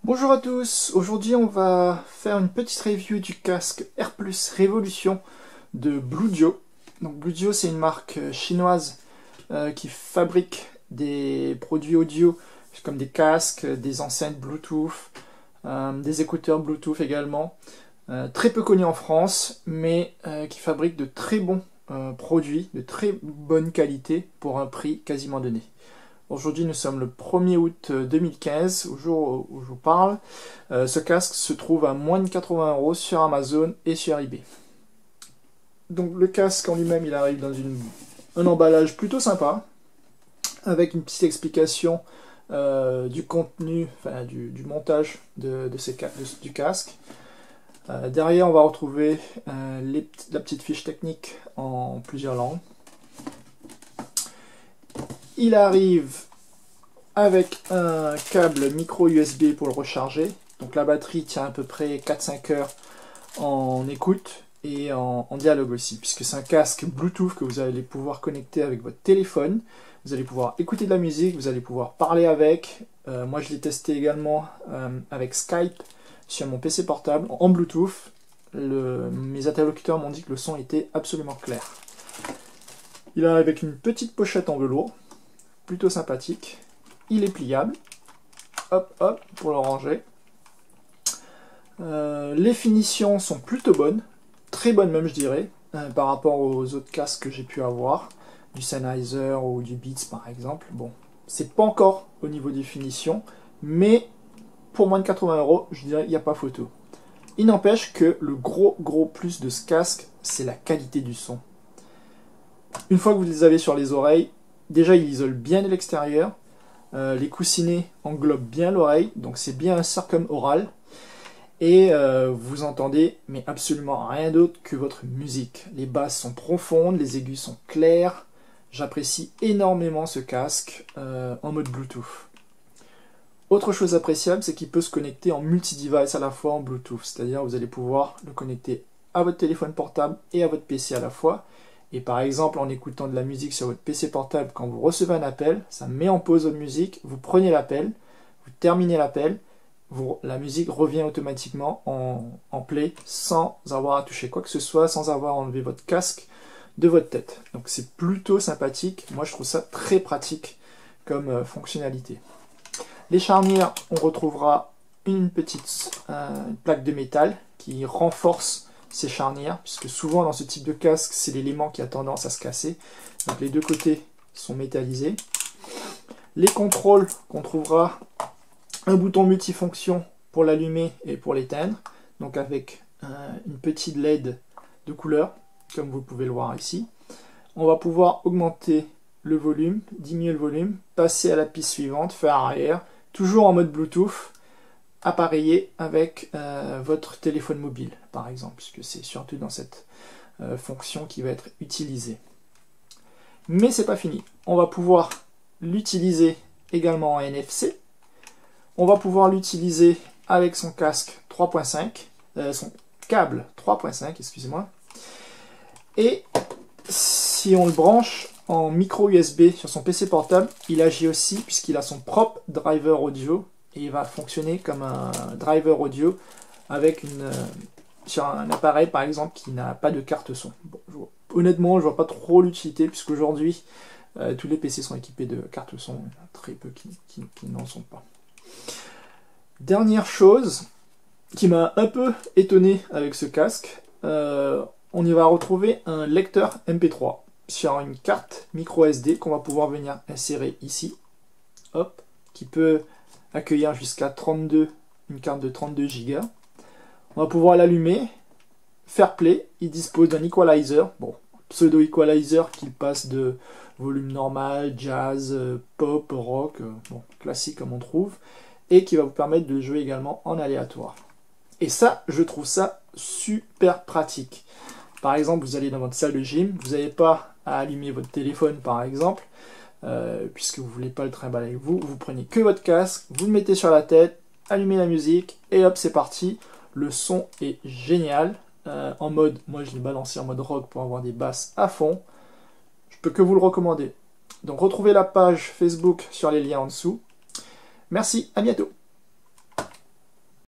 Bonjour à tous, aujourd'hui on va faire une petite review du casque Air Plus Révolution de Bluedio. Donc Bluedio, c'est une marque chinoise qui fabrique des produits audio comme des casques, des enceintes Bluetooth, des écouteurs Bluetooth également. Très peu connu en France, mais qui fabrique de très bons produits, de très bonne qualité pour un prix quasiment donné. Aujourd'hui, nous sommes le 1er août 2015, au jour où je vous parle. Ce casque se trouve à moins de 80 € sur Amazon et sur eBay. Donc le casque en lui-même, il arrive dans un emballage plutôt sympa, avec une petite explication du contenu, enfin du montage du casque. Derrière, on va retrouver la petite fiche technique en plusieurs langues. Il arrive avec un câble micro USB pour le recharger. Donc la batterie tient à peu près 4-5 heures en écoute et en dialogue aussi, puisque c'est un casque Bluetooth que vous allez pouvoir connecter avec votre téléphone. Vous allez pouvoir écouter de la musique, vous allez pouvoir parler avec. Moi je l'ai testé également avec Skype sur mon PC portable en Bluetooth. Mes interlocuteurs m'ont dit que le son était absolument clair. Il arrive avec une petite pochette en velours, plutôt sympathique. Il est pliable, hop hop, pour le ranger. Les finitions sont plutôt bonnes, très bonnes même je dirais, par rapport aux autres casques que j'ai pu avoir, du Sennheiser ou du Beats par exemple. Bon, c'est pas encore au niveau des finitions, mais pour moins de 80 €, je dirais il n'y a pas photo. Il n'empêche que le gros plus de ce casque, c'est la qualité du son. Une fois que vous les avez sur les oreilles, déjà il isole bien de l'extérieur. Les coussinets englobent bien l'oreille, donc c'est bien un circum-oral. Et vous entendez mais absolument rien d'autre que votre musique. Les basses sont profondes, les aigus sont clairs. J'apprécie énormément ce casque en mode Bluetooth. Autre chose appréciable, c'est qu'il peut se connecter en multi-device à la fois en Bluetooth. C'est-à-dire vous allez pouvoir le connecter à votre téléphone portable et à votre PC à la fois. Et par exemple, en écoutant de la musique sur votre PC portable, quand vous recevez un appel, ça met en pause votre musique, vous prenez l'appel, vous terminez l'appel, la musique revient automatiquement en play sans avoir à toucher quoi que ce soit, sans avoir à enlever votre casque de votre tête. Donc c'est plutôt sympathique, moi je trouve ça très pratique comme fonctionnalité. Les charnières, on retrouvera une petite plaque de métal qui renforce ces charnières, puisque souvent dans ce type de casque, c'est l'élément qui a tendance à se casser. Donc les deux côtés sont métallisés. Les contrôles, qu'on trouvera un bouton multifonction pour l'allumer et pour l'éteindre, donc avec une petite LED de couleur, comme vous pouvez le voir ici. On va pouvoir augmenter le volume, diminuer le volume, passer à la piste suivante, faire arrière, toujours en mode Bluetooth, appareillé avec votre téléphone mobile par exemple, puisque c'est surtout dans cette fonction qui va être utilisée. Mais c'est pas fini, on va pouvoir l'utiliser également en NFC, on va pouvoir l'utiliser avec son casque 3.5, son câble 3.5, excusez-moi, et si on le branche en micro USB sur son PC portable, il agit aussi puisqu'il a son propre driver audio. Et il va fonctionner comme un driver audio avec sur un appareil par exemple qui n'a pas de carte son. Bon, honnêtement, je vois pas trop l'utilité puisqu'aujourd'hui tous les PC sont équipés de cartes son, il y en a très peu qui n'en sont pas. Dernière chose qui m'a un peu étonné avec ce casque, on y va retrouver un lecteur MP3 sur une carte micro SD qu'on va pouvoir venir insérer ici, hop, qui peut accueillir jusqu'à une carte de 32 Go. On va pouvoir l'allumer, faire play, il dispose d'un equalizer, bon, pseudo equalizer qui passe de volume normal, jazz, pop, rock, bon, classique comme on trouve, et qui va vous permettre de jouer également en aléatoire. Et ça, je trouve ça super pratique. Par exemple, vous allez dans votre salle de gym, vous n'avez pas à allumer votre téléphone par exemple, puisque vous ne voulez pas le trimballer avec vous, vous prenez que votre casque, vous le mettez sur la tête, allumez la musique, et hop, c'est parti. Le son est génial, en mode, moi je l'ai balancé en mode rock pour avoir des basses à fond, je peux que vous le recommander. Donc retrouvez la page Facebook sur les liens en dessous. Merci, à bientôt.